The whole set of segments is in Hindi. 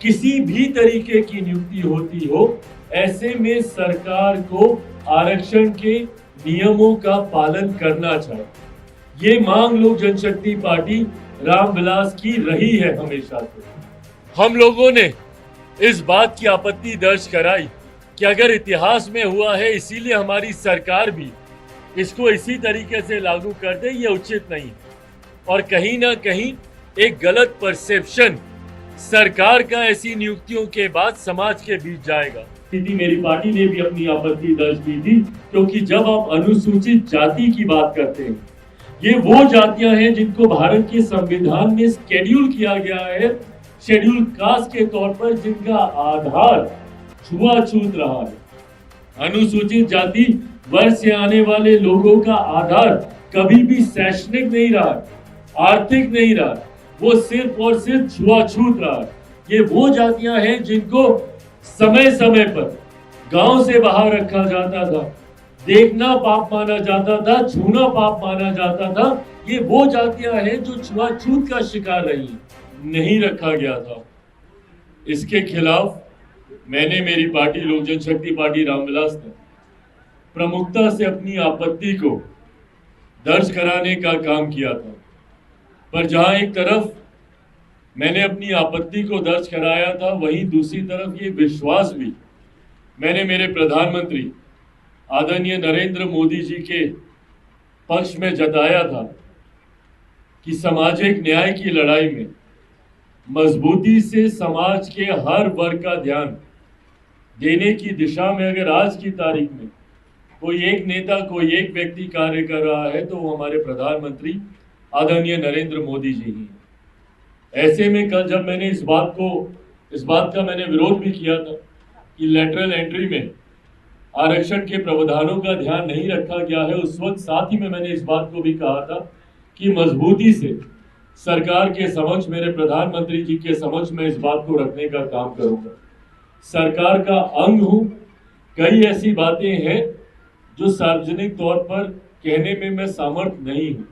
किसी भी तरीके की नियुक्ति होती हो, ऐसे में सरकार को आरक्षण के नियमों का पालन करना चाहिए। ये मांग लोक जनशक्ति पार्टी रामविलास की रही है हमेशा से। हम लोगों ने इस बात की आपत्ति दर्ज कराई कि अगर इतिहास में हुआ है इसीलिए हमारी सरकार भी इसको इसी तरीके से लागू कर दे, ये उचित नहीं। और कहीं ना कहीं एक गलत परसेप्शन सरकार का ऐसी नियुक्तियों के बाद समाज के बीच जाएगा। मेरी पार्टी ने भी अपनी आपत्ति दर्ज की थी, क्योंकि जब आप अनुसूचित जाति की बात करते हैं, ये वो जातियां हैं जिनको भारत के संविधान में शेड्यूल किया गया है, शेड्यूल कास्ट के तौर पर, जिनका आधार छुआछूत रहा है। अनुसूचित जाति वर्ग से आने वाले लोगों का आधार कभी भी शैक्षणिक नहीं रहा, आर्थिक नहीं रहा, वो सिर्फ और सिर्फ छुआछूत रहा। ये वो जातियां हैं जिनको समय समय पर गांव से बाहर रखा जाता था, देखना पाप माना जाता था, छूना पाप माना जाता था। ये वो जातियां हैं जो छुआछूत का शिकार रही, नहीं रखा गया था। इसके खिलाफ मैंने, मेरी पार्टी लोक जनशक्ति पार्टी रामविलास ने प्रमुखता से अपनी आपत्ति को दर्ज कराने का काम किया था। पर जहां एक तरफ मैंने अपनी आपत्ति को दर्ज कराया था, वहीं दूसरी तरफ ये विश्वास भी मैंने मेरे प्रधानमंत्री आदरणीय नरेंद्र मोदी जी के पक्ष में जताया था कि सामाजिक न्याय की लड़ाई में मजबूती से समाज के हर वर्ग का ध्यान देने की दिशा में अगर आज की तारीख में कोई एक नेता, कोई एक व्यक्ति कार्य कर रहा है तो वो हमारे प्रधानमंत्री आदरणीय नरेंद्र मोदी जी ही। ऐसे में कल जब मैंने इस बात का मैंने विरोध भी किया था कि लेटरल एंट्री में आरक्षण के प्रावधानों का ध्यान नहीं रखा गया है, उस वक्त साथ ही में मैंने इस बात को भी कहा था कि मजबूती से सरकार के समक्ष, मेरे प्रधानमंत्री जी के समक्ष मैं इस बात को रखने का काम करूंगा। सरकार का अंग हूं, कई ऐसी बातें हैं जो सार्वजनिक तौर पर कहने में मैं सामर्थ्य नहीं हूं।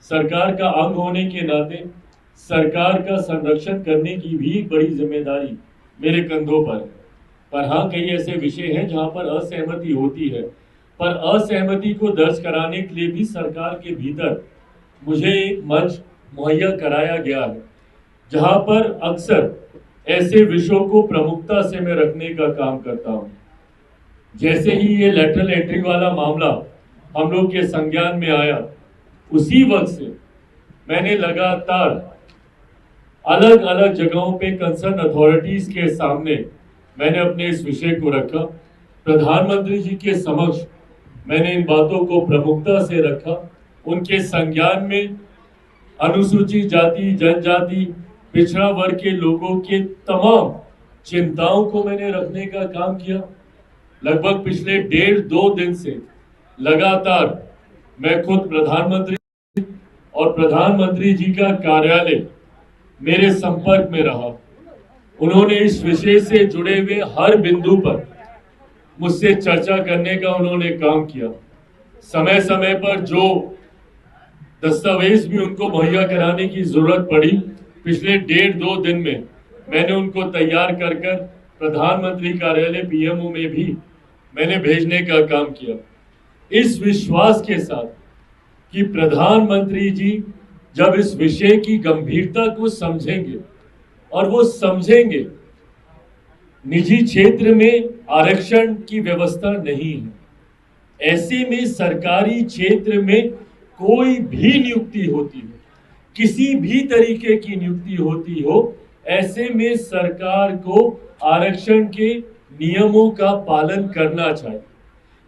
सरकार का अंग होने के नाते सरकार का संरक्षण करने की भी बड़ी जिम्मेदारी मेरे कंधों पर है। पर हाँ, कई ऐसे विषय हैं जहां पर असहमति होती है, पर असहमति को दर्ज कराने के लिए भी सरकार के भीतर मुझे एक मंच मुहैया कराया गया है, जहां पर अक्सर ऐसे विषयों को प्रमुखता से मैं रखने का काम करता हूं। जैसे ही ये लेटरल एंट्री वाला मामला हम लोग के संज्ञान में आया, उसी वक्त से मैंने लगातार अलग अलग जगहों पे कंसर्न अथॉरिटीज के सामने मैंने अपने इस विषय को रखा। प्रधानमंत्री जी के समक्ष मैंने इन बातों को प्रमुखता से रखा। उनके संज्ञान में अनुसूचित जाति, जनजाति, पिछड़ा वर्ग के लोगों के तमाम चिंताओं को मैंने रखने का काम किया। लगभग पिछले 1.5-2 दिन से लगातार मैं खुद प्रधानमंत्री और प्रधानमंत्री जी का कार्यालय मेरे संपर्क में रहा। उन्होंने इस विषय से जुड़े हुए हर बिंदु पर मुझसे चर्चा करने का उन्होंने काम किया। समय समय पर जो दस्तावेज भी उनको मुहैया कराने की जरूरत पड़ी, पिछले 1.5-2 दिन में मैंने उनको तैयार कर प्रधानमंत्री कार्यालय पीएमओ में भी मैंने भेजने का काम किया, इस विश्वास के साथ कि प्रधानमंत्री जी जब इस विषय की गंभीरता को समझेंगे, और वो समझेंगे निजी क्षेत्र में आरक्षण की व्यवस्था नहीं है, ऐसे में सरकारी क्षेत्र में कोई भी नियुक्ति होती हो, किसी भी तरीके की नियुक्ति होती हो, ऐसे में सरकार को आरक्षण के नियमों का पालन करना चाहिए।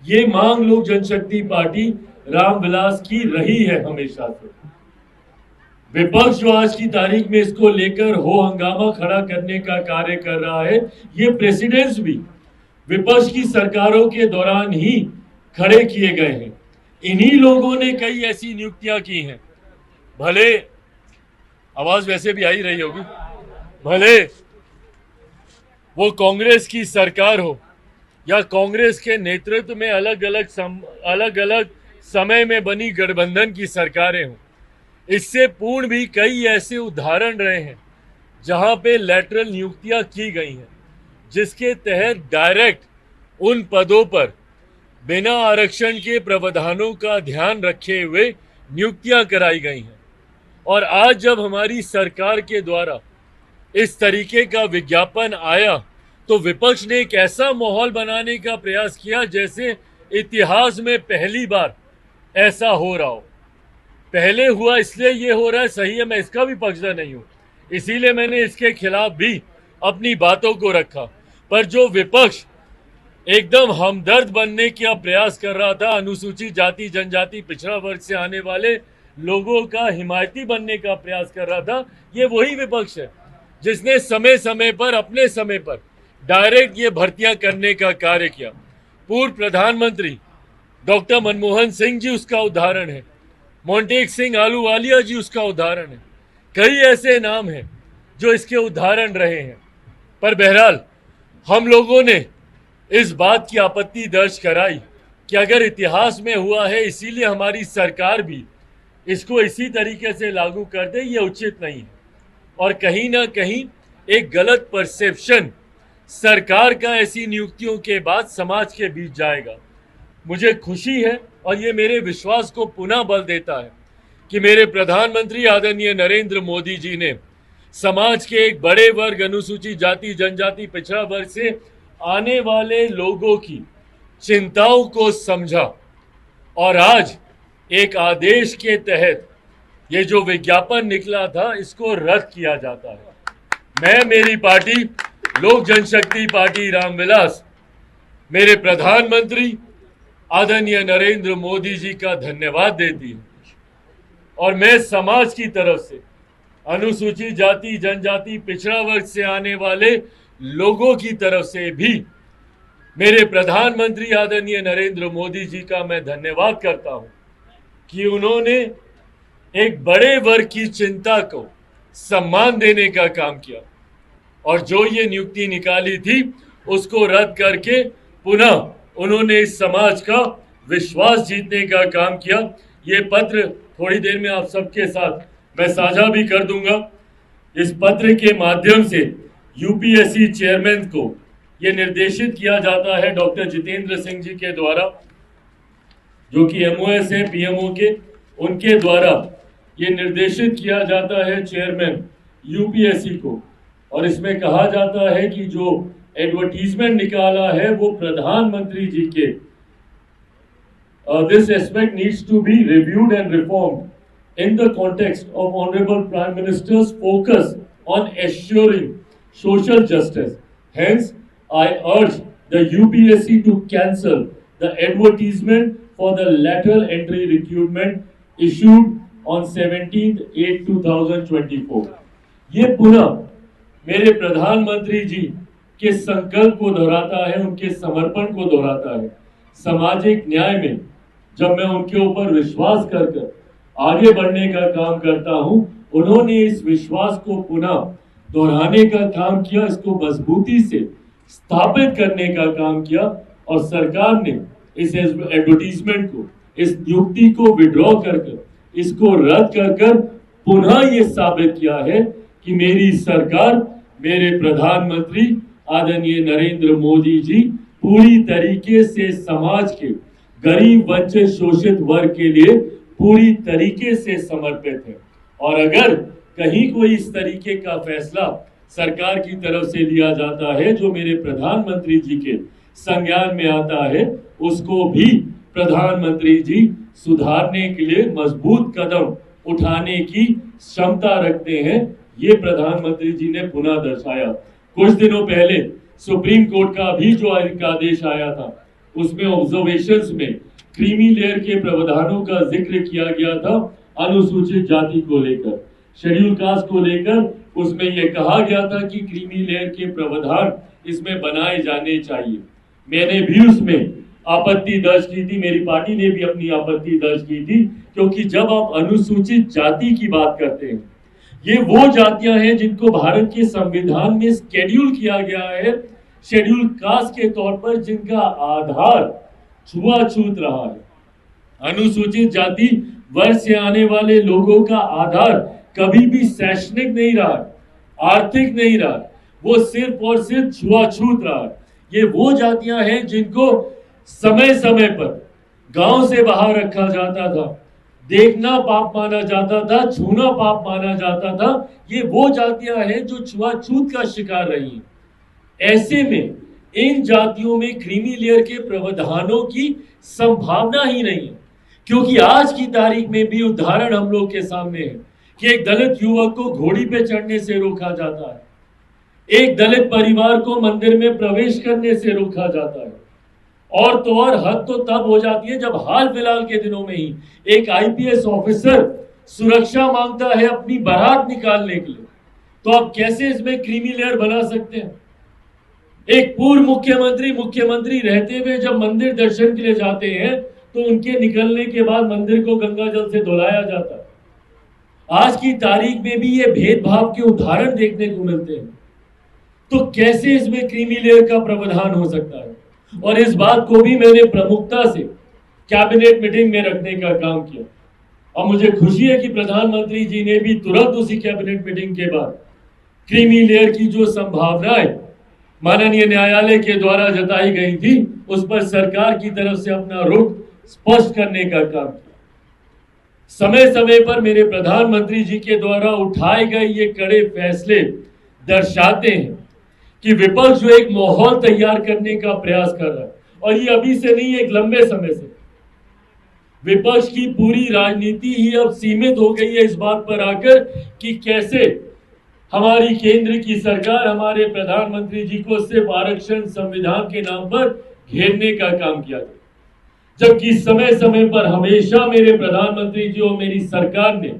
ये मांग लोक जनशक्ति पार्टी रामविलास की रही है हमेशा से। विपक्ष जो आज की तारीख में इसको लेकर हो हंगामा खड़ा करने का कार्य कर रहा है, ये प्रेसिडेंट्स भी विपक्ष की सरकारों के दौरान ही खड़े किए गए हैं। इन्हीं लोगों ने कई ऐसी नियुक्तियां की हैं, भले आवाज वैसे भी आ ही रही होगी, भले वो कांग्रेस की सरकार हो या कांग्रेस के नेतृत्व में अलग अलग समय में बनी गठबंधन की सरकारें हों। इससे पूर्ण भी कई ऐसे उदाहरण रहे हैं जहां पे लैटरल नियुक्तियां की गई हैं, जिसके तहत डायरेक्ट उन पदों पर बिना आरक्षण के प्रावधानों का ध्यान रखे हुए नियुक्तियां कराई गई हैं। और आज जब हमारी सरकार के द्वारा इस तरीके का विज्ञापन आया तो विपक्ष ने एक ऐसा माहौल बनाने का प्रयास किया जैसे इतिहास में पहली बार ऐसा हो रहा हो। पहले हुआ इसलिए ये हो रहा है, सही है, मैं इसका भी पक्षधर नहीं हूं, इसीलिए मैंने इसके खिलाफ भी अपनी बातों को रखा। पर जो विपक्ष एकदम हमदर्द बनने का प्रयास कर रहा था, अनुसूचित जाति जनजाति पिछड़ा वर्ग से आने वाले लोगों का हिमायती बनने का प्रयास कर रहा था, ये वही विपक्ष है जिसने समय समय पर अपने समय पर डायरेक्ट ये भर्तियां करने का कार्य किया। पूर्व प्रधानमंत्री डॉक्टर मनमोहन सिंह जी उसका उदाहरण है, मोंटेक सिंह आलूवालिया जी उसका उदाहरण है, कई ऐसे नाम हैं जो इसके उदाहरण रहे हैं। पर बहरहाल हम लोगों ने इस बात की आपत्ति दर्ज कराई कि अगर इतिहास में हुआ है इसीलिए हमारी सरकार भी इसको इसी तरीके से लागू कर दे, ये उचित नहीं है। और कहीं ना कहीं एक गलत परसेप्शन सरकार का ऐसी नियुक्तियों के बाद समाज के बीच जाएगा। मुझे खुशी है और ये मेरे विश्वास को पुनः बल देता है कि मेरे प्रधानमंत्री आदरणीय नरेंद्र मोदी जी ने समाज के एक बड़े वर्ग अनुसूचित जाति जनजाति पिछड़ा वर्ग से आने वाले लोगों की चिंताओं को समझा और आज एक आदेश के तहत ये जो विज्ञापन निकला था इसको रद्द किया जाता है। मैं, मेरी पार्टी लोक जनशक्ति पार्टी रामविलास, मेरे प्रधानमंत्री आदरणीय नरेंद्र मोदी जी का धन्यवाद देती है और मैं समाज की तरफ से अनुसूचित जाति जनजाति पिछड़ा वर्ग से आने वाले लोगों की तरफ से भी मेरे प्रधानमंत्री आदरणीय नरेंद्र मोदी जी का मैं धन्यवाद करता हूं कि उन्होंने एक बड़े वर्ग की चिंता को सम्मान देने का काम किया और जो ये नियुक्ति निकाली थी उसको रद्द करके पुनः उन्होंने इस समाज का विश्वास जीतने का काम किया। ये पत्र थोड़ी देर में आप सबके साथ मैं साझा भी कर दूंगा। इस पत्र के माध्यम से यूपीएससी चेयरमैन को ये निर्देशित किया जाता है डॉक्टर जितेंद्र सिंह जी के द्वारा, जो कि एमओएस है पीएमओ के, उनके द्वारा ये निर्देशित किया जाता है चेयरमैन यूपीएससी को। और इसमें कहा जाता है कि जो एडवर्टीजमेंट निकाला है वो प्रधानमंत्री जी के this aspect needs to be reviewed and reformed in the context of Honorable Prime Minister's focus on assuring social justice. Hence, I urge the UPSC to cancel the advertisement for the lateral entry recruitment issued on 17/8/2024. ये पुनः मेरे प्रधानमंत्री जी के संकल्प को दोहराता है, उनके समर्पण को दोहराता है। सामाजिक न्याय में जब मैं उनके ऊपर विश्वास कर आगे बढ़ने का काम करता हूं, उन्होंने इस विश्वास को पुनः दोहराने का काम किया, इसको मजबूती से स्थापित करने का काम किया और सरकार ने इस एडवर्टीजमेंट को, इस नियुक्ति को विड्रॉ कर इसको रद्द कर पुनः ये साबित किया है कि मेरी सरकार, मेरे प्रधानमंत्री आदरणीय नरेंद्र मोदी जी पूरी तरीके से समाज के गरीब वंचित शोषित वर्ग के लिए पूरी तरीके से समर्पित है। और अगर कहीं कोई इस तरीके का फैसला सरकार की तरफ से लिया जाता है जो मेरे प्रधानमंत्री जी के संज्ञान में आता है, उसको भी प्रधानमंत्री जी सुधारने के लिए मजबूत कदम उठाने की क्षमता रखते हैं। ये प्रधानमंत्री जी ने पुनः दर्शाया। कुछ दिनों पहले सुप्रीम कोर्ट का भी जो आदेश आया था उसमें ऑब्जर्वेशंस में क्रीमी लेयर के प्रावधानों का जिक्र किया गया था अनुसूचित जाति को लेकर, शेड्यूल कास्ट को लेकर। उसमें यह कहा गया था कि क्रीमी लेयर के प्रावधान इसमें बनाए जाने चाहिए। मैंने भी उसमें आपत्ति दर्ज की थी, मेरी पार्टी ने भी अपनी आपत्ति दर्ज की थी, क्योंकि जब आप अनुसूचित जाति की बात करते हैं, ये वो जातियां हैं जिनको भारत के संविधान में शेड्यूल किया गया है शेड्यूल कास्ट के तौर पर, जिनका आधार छुआछूत रहा है। अनुसूचित जाति वर्ग से आने वाले लोगों का आधार कभी भी शैक्षणिक नहीं रहा है। आर्थिक नहीं रहा, वो सिर्फ और सिर्फ छुआछूत रहा। ये वो जातियां हैं जिनको समय समय पर गांव से बाहर रखा जाता था, देखना पाप माना जाता था, छूना पाप माना जाता था। ये वो जातियां हैं जो छुआछूत का शिकार रही हैं। ऐसे में इन जातियों में क्रीमी लेयर के प्रावधानों की संभावना ही नहीं है, क्योंकि आज की तारीख में भी उदाहरण हम लोग के सामने है कि एक दलित युवक को घोड़ी पे चढ़ने से रोका जाता है, एक दलित परिवार को मंदिर में प्रवेश करने से रोका जाता है। और तो और हद तो तब हो जाती है जब हाल फिलहाल के दिनों में ही एक आईपीएस ऑफिसर सुरक्षा मांगता है अपनी बारात निकालने के लिए। तो आप कैसे इसमें क्रीमी लेयर बना सकते हैं? एक पूर्व मुख्यमंत्री रहते हुए जब मंदिर दर्शन के लिए जाते हैं तो उनके निकलने के बाद मंदिर को गंगा जल से धुलाया जाता है। आज की तारीख में भी ये भेदभाव के उदाहरण देखने को मिलते हैं। तो कैसे इसमें क्रीमी लेयर का प्रावधान हो सकता है? और इस बात को भी मैंने प्रमुखता से कैबिनेट मीटिंग में रखने का काम किया और मुझे खुशी है कि प्रधानमंत्री जी ने भी तुरंत उसी कैबिनेट मीटिंग के बाद क्रीमी लेयर की जो संभावनाएं माननीय न्यायालय के द्वारा जताई गई थी उस पर सरकार की तरफ से अपना रुख स्पष्ट करने का काम किया। समय समय पर मेरे प्रधानमंत्री जी के द्वारा उठाए गए ये कड़े फैसले दर्शाते हैं कि विपक्ष जो एक माहौल तैयार करने का प्रयास कर रहा है, और ये अभी से नहीं, एक लंबे समय से विपक्ष की पूरी राजनीति ही अब सीमित हो गई है इस बात पर आकर कि कैसे हमारी केंद्र की सरकार हमारे प्रधानमंत्री जी को सिर्फ आरक्षण संविधान के नाम पर घेरने का काम किया था, जबकि समय समय पर हमेशा मेरे प्रधानमंत्री जी और मेरी सरकार ने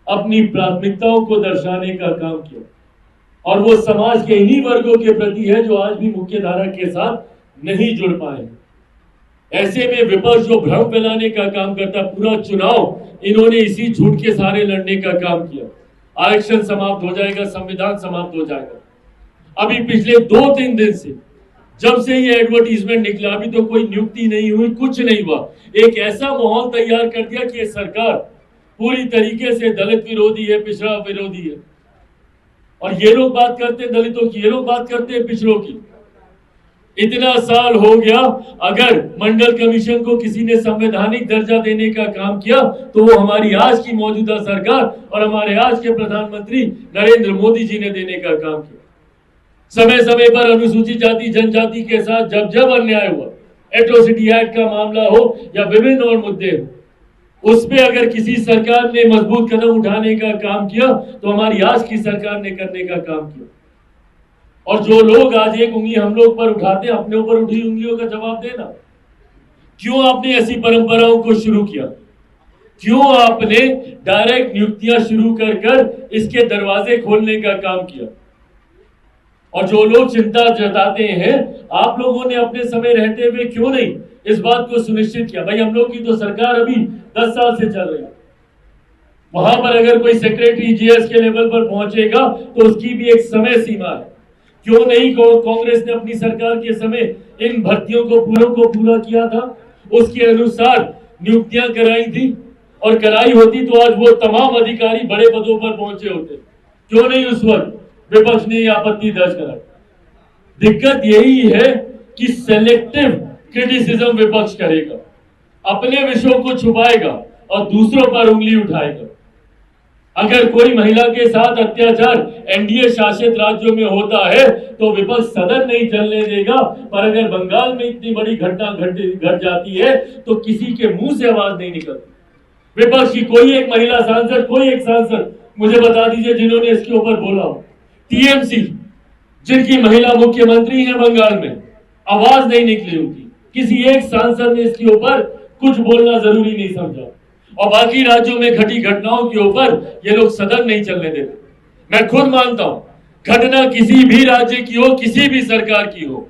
अपनी प्राथमिकताओं को दर्शाने का काम किया और वो समाज के इन्हीं वर्गों के प्रति है जो आज भी मुख्य धारा के साथ नहीं जुड़ पाए। ऐसे में विपक्ष जो भ्रम फैलाने का काम करता, पूरा चुनाव इन्होंने इसी झूठ के सहारे लड़ने का काम किया। आरक्षण समाप्त हो जाएगा, संविधान समाप्त हो जाएगा। अभी पिछले 2-3 दिन से जब से ये एडवर्टीजमेंट निकला अभी तो कोई नियुक्ति नहीं हुई, कुछ नहीं हुआ। एक ऐसा माहौल तैयार कर दिया कि ये सरकार पूरी तरीके से दलित विरोधी है, पिछड़ा विरोधी है। और ये लोग बात करते हैं दलितों की, ये लोग बात करते हैं पिछड़ों की। इतना साल हो गया, अगर मंडल कमीशन को किसी ने संवैधानिक दर्जा देने का काम किया तो वो हमारी आज की मौजूदा सरकार और हमारे आज के प्रधानमंत्री नरेंद्र मोदी जी ने देने का काम किया। समय समय पर अनुसूचित जाति जनजाति के साथ जब जब अन्याय हुआ, एट्रोसिटी एक्ट का मामला हो या विभिन्न और मुद्दे हो, उस पे अगर किसी सरकार ने मजबूत कदम उठाने का काम किया तो हमारी आज की सरकार ने करने का काम किया। और जो लोग आज एक उंगली हम लोग पर उठाते हैं, अपने ऊपर उठी उंगलियों का जवाब देना। क्यों आपने ऐसी परंपराओं को शुरू किया? क्यों आपने डायरेक्ट नियुक्तियां शुरू कर कर इसके दरवाजे खोलने का काम किया? और जो लोग चिंता जताते हैं, आप लोगों ने अपने समय रहते हुए क्यों नहीं इस बात को सुनिश्चित किया? भाई हम लोग की तो सरकार अभी 10 साल से चल रही है। वहां पर अगर कोई सेक्रेटरी जीएस के लेवल पर पहुंचेगा तो उसकी भी एक समय सीमा है। क्यों नहीं कांग्रेस ने अपनी सरकार के समय इन भर्तियों को पूरा किया था, उसके अनुसार नियुक्तियां कराई थी, और कराई होती तो आज वो तमाम अधिकारी बड़े पदों पर पहुंचे होते। क्यों नहीं उस वक्त विपक्ष ने आपत्ति दर्ज कराई? दिक्कत यही है कि सेलेक्टिव क्रिटिसिज्म विपक्ष करेगा, अपने विषयों को छुपाएगा और दूसरों पर उंगली उठाएगा। अगर कोई महिला के साथ अत्याचार एनडीए शासित राज्यों में होता है तो विपक्ष सदन नहीं चलने देगा, पर अगर बंगाल में इतनी बड़ी घटना घट जाती है तो किसी के मुंह से आवाज नहीं निकलती। विपक्ष की कोई एक महिला सांसद, कोई एक सांसद मुझे बता दीजिए जिन्होंने इसके ऊपर बोला हो। टीएमसी जिनकी महिला मुख्यमंत्री है बंगाल में, आवाज नहीं निकली उनकी, किसी एक सांसद ने इसके ऊपर कुछ बोलना जरूरी नहीं समझा। और बाकी राज्यों में घटी घटनाओं के ऊपर ये लोग सदन नहीं चलने देते। मैं खुद मानता हूं घटना किसी भी राज्य की हो, किसी भी सरकार की हो,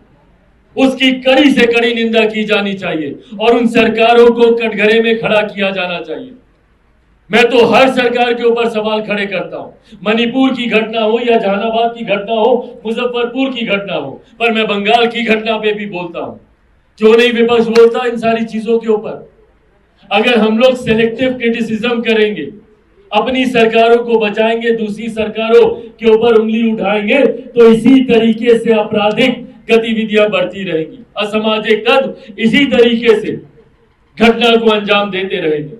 उसकी कड़ी से कड़ी निंदा की जानी चाहिए और उन सरकारों को कटघरे में खड़ा किया जाना चाहिए। मैं तो हर सरकार के ऊपर सवाल खड़े करता हूं, मणिपुर की घटना हो या जहानाबाद की घटना हो, मुजफ्फरपुर की घटना हो, पर मैं बंगाल की घटना पे भी बोलता हूं। क्यों नहीं विपक्ष बोलता इन सारी चीजों के ऊपर? अगर हम लोग सेलेक्टिव क्रिटिसिज्म करेंगे अपनी सरकारों को बचाएंगे, दूसरी सरकारों के ऊपर उंगली उठाएंगे, तो इसी तरीके से आपराधिक गतिविधियां बढ़ती रहेंगी, असामाजिक तत्व इसी तरीके से घटना को अंजाम देते रहेंगे।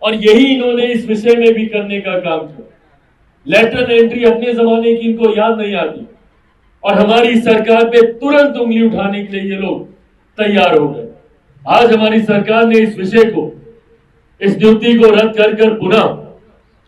और यही इन्होंने इस विषय में भी करने का काम किया। लेटरल एंट्री अपने जमाने की इनको याद नहीं आती, और हमारी सरकार पे तुरंत उंगली उठाने के लिए ये लोग तैयार हो गए। आज हमारी सरकार ने इस विषय को, इस ड्यूटी को रद्द कर पुनः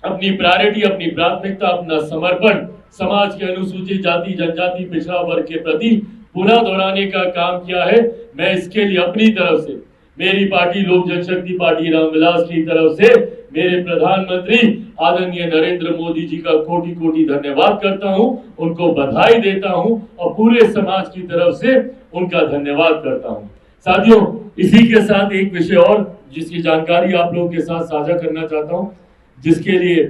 अपनी प्रायोरिटी, अपनी प्राथमिकता, अपना समर्पण समाज के अनुसूचित जाति, जनजाति, पिछड़ा वर्ग के प्रति पुनः दोहराने का काम किया है। मैं इसके लिए अपनी तरफ से, मेरी पार्टी लोक जनशक्ति पार्टी रामविलास की तरफ से मेरे प्रधानमंत्री आदरणीय नरेंद्र मोदी जी का कोटि कोटि धन्यवाद करता हूं, उनको बधाई देता हूं और पूरे समाज की तरफ से उनका धन्यवाद करता हूं। साथियों, इसी के साथ एक विषय और जिसकी जानकारी आप लोगों के साथ साझा करना चाहता हूं, जिसके लिए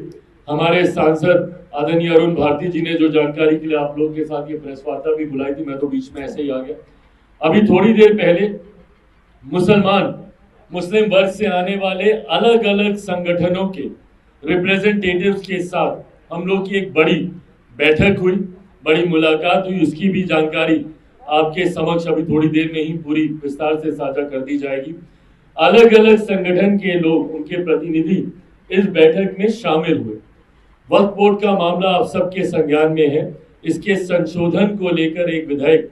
हमारे सांसद आदरणीय अरुण भारती जी ने जो जानकारी के लिए आप लोगों के साथ ये प्रेस वार्ता भी बुलाई थी, मैं तो बीच में ऐसे ही आ गया। अभी थोड़ी देर पहले मुस्लिम वर्ग से आने वाले अलग अलग संगठनों के रिप्रेजेंटेटिव्स के साथ हम लोग की एक बड़ी बैठक हुई, बड़ी मुलाकात हुई। उसकी भी जानकारी आपके समक्ष अभी थोड़ी देर में ही पूरी विस्तार से साझा कर दी जाएगी। अलग अलग संगठन के लोग, उनके प्रतिनिधि इस बैठक में शामिल हुए। वक्फ बोर्ड का मामला आप सबके संज्ञान में है। इसके संशोधन को लेकर एक विधेयक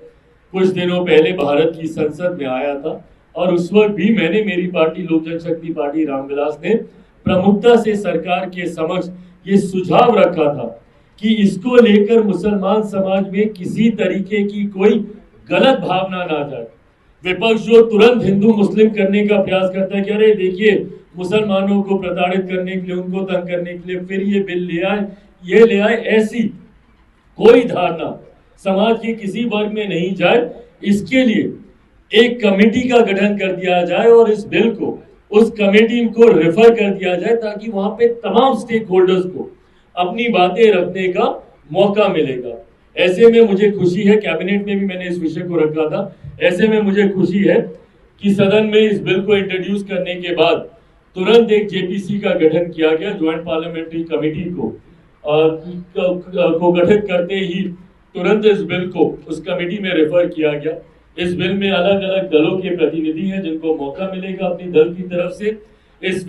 कुछ दिनों पहले भारत की संसद में आया था, और उस वक्त भी मैंने, मेरी पार्टी लोक जनशक्ति पार्टी रामविलास ने प्रमुखता से सरकार के समक्ष ये सुझाव रखा था कि इसको लेकर मुसलमान समाज में किसी तरीके की कोई गलत भावना ना जाए। विपक्ष जो तुरंत हिंदू मुस्लिम करने का प्रयास करता है कि अरे देखिए मुसलमानों को प्रताड़ित करने के लिए, उनको तंग करने के लिए फिर ये बिल ले आए, ये ले आए, ऐसी कोई धारणा समाज के किसी वर्ग में नहीं जाए, इसके लिए एक कमेटी का गठन कर दिया जाए और इस बिल को उस कमेटी को रेफर कर दिया जाए, ताकि वहां पे तमाम स्टेक होल्डर्स को अपनी बातें रखने का मौका मिलेगा। ऐसे में मुझे खुशी है, कैबिनेट में भी मैंने इस विषय को रखा था, ऐसे में मुझे खुशी है कि सदन में इस बिल को इंट्रोड्यूस करने के बाद तुरंत एक जेपीसी का गठन किया गया, ज्वाइंट पार्लियामेंट्री कमेटी को गठित करते ही तुरंत इस बिल को उस कमेटी में रेफर किया गया। इस बिल में अलग अलग दलों के प्रतिनिधि हैं जिनको मौका मिलेगा अपनी दल की तरफ से इस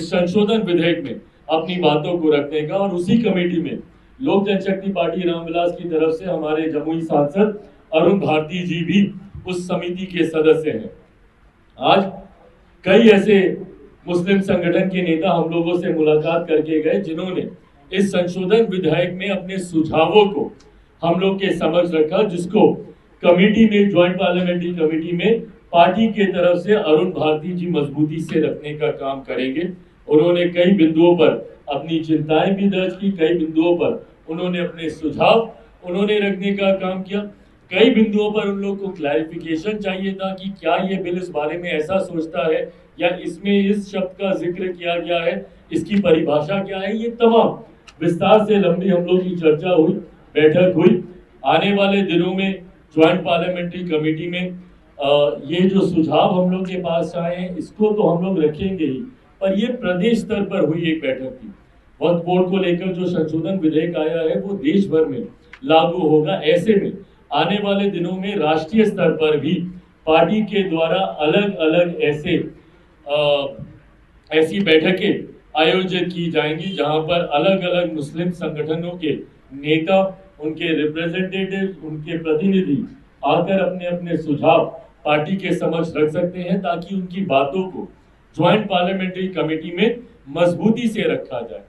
संशोधन विधेयक में अपनी बातों को रखने का, और उसी कमेटी में लोक जनशक्ति पार्टी रामविलास की तरफ से हमारे जमुई सांसद अरुण भारती जी भी उस समिति के सदस्य हैं। आज कई ऐसे मुस्लिम संगठन के नेता हम लोगों से मुलाकात करके गए, जिन्होंने इस संशोधन विधेयक में अपने सुझावों को हम लोग के समक्ष रखा, जिसको कमेटी में, ज्वाइंट पार्लियामेंट्री कमेटी में पार्टी के तरफ से अरुण भारती जी मजबूती से रखने का काम करेंगे। उन्होंने कई बिंदुओं पर अपनी चिंताएं भी दर्ज की, कई बिंदुओं पर उन्होंने अपने सुझाव रखने का काम किया। कई बिंदुओं पर उन लोग को क्लैरिफिकेशन चाहिए था कि क्या ये बिल इस बारे में ऐसा सोचता है, या इसमें इस शब्द का जिक्र किया गया है, इसकी परिभाषा क्या है। ये तमाम विस्तार से लंबी हम लोग की चर्चा हुई, बैठक हुई। आने वाले दिनों में ज्वाइंट पार्लियामेंट्री कमेटी में ये जो सुझाव हम लोग के पास आए हैं, इसको तो हम लोग रखेंगे ही, पर ये प्रदेश स्तर पर हुई एक बैठक थी। वक्फ बोर्ड को लेकर जो संशोधन विधेयक आया है वो देश भर में लागू होगा। ऐसे में आने वाले दिनों में राष्ट्रीय स्तर पर भी पार्टी के द्वारा अलग अलग ऐसी बैठकें आयोजित की जाएंगी, जहां पर अलग अलग मुस्लिम संगठनों के नेता, उनके रिप्रेजेंटेटिव, उनके प्रतिनिधि आकर अपने अपने सुझाव पार्टी के समक्ष रख सकते हैं, ताकि उनकी बातों को ज्वाइंट पार्लियामेंट्री कमेटी में मजबूती से रखा जाए।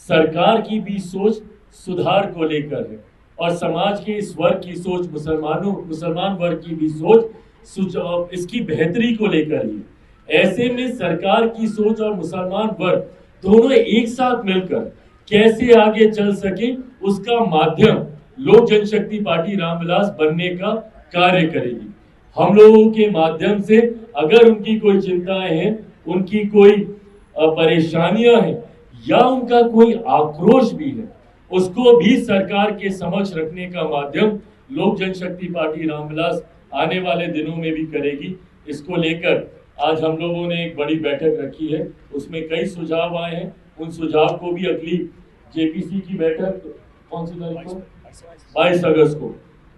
सरकार की भी सोच सुधार को लेकर है, और समाज के इस वर्ग की सोच, मुसलमान वर्ग की भी सोच इसकी बेहतरी को लेकर ही। ऐसे में सरकार की सोच और मुसलमान वर्ग दोनों एक साथ मिलकर कैसे आगे चल सके, उसका माध्यम लोक जनशक्ति पार्टी रामविलास बनने का कार्य करेगी। हम लोगों के माध्यम से अगर उनकी कोई चिंताएं हैं, उनकी कोई परेशानियां हैं, या उनका कोई आक्रोश भी है, उसको भी सरकार के समक्ष रखने का माध्यम लोक जनशक्ति पार्टी रामविलास आने वाले दिनों में भी करेगी। इसको लेकर आज हम लोगों ने एक बड़ी बैठक रखी है, उसमें कई सुझाव आए हैं। उन सुझाव को भी अगली जेपीसी की बैठक कौन सी तारीख को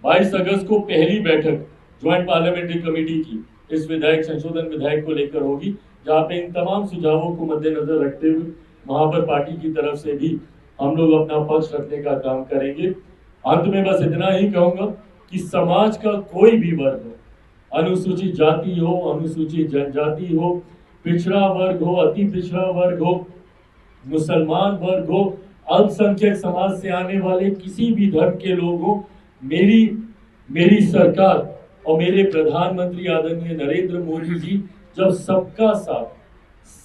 22 अगस्त को पहली बैठक ज्वाइंट पार्लियामेंट्री कमेटी की इस विधायक संशोधन विधायक को लेकर होगी, जहां पे इन तमाम सुझावों को मद्देनजर रखते हुए महापर पार्टी की तरफ से भी हम लोग अपना पक्ष रखने का काम करेंगे। अंत में बस इतना ही कहूंगा कि समाज का कोई भी वर्ग हो, अनुसूचित जाति हो, अनुसूचित जनजाति हो, पिछड़ा वर्ग हो, अति पिछड़ा वर्ग हो, मुसलमान वर्ग हो, अल्पसंख्यक समाज से आने वाले किसी भी धर्म के लोग हो, मेरी सरकार और मेरे प्रधानमंत्री आदरणीय नरेंद्र मोदी जी जब सबका साथ,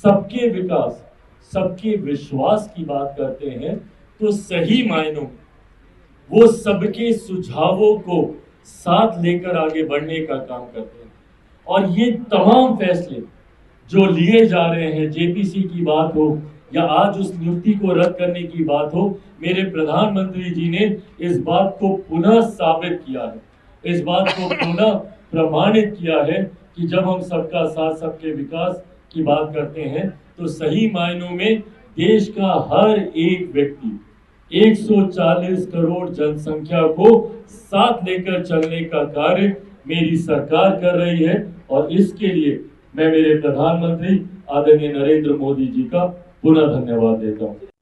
सबके विकास, सबके विश्वास की बात करते हैं तो सही मायनों में वो सबके सुझावों को साथ लेकर आगे बढ़ने का काम करते हैं। और ये तमाम फैसले जो लिए जा रहे हैं, जेपीसी की बात हो या आज उस नियुक्ति को रद्द करने की बात हो, मेरे प्रधानमंत्री जी ने इस बात को पुनः साबित किया है, इस बात को पुनः प्रमाणित किया है कि जब हम सबका साथ, सबके विकास की बात करते हैं तो सही मायनों में देश का हर एक व्यक्ति 140 करोड़ जनसंख्या को साथ लेकर चलने का कार्य मेरी सरकार कर रही है। और इसके लिए मैं मेरे प्रधानमंत्री आदरणीय नरेंद्र मोदी जी का पुनः धन्यवाद देता हूं।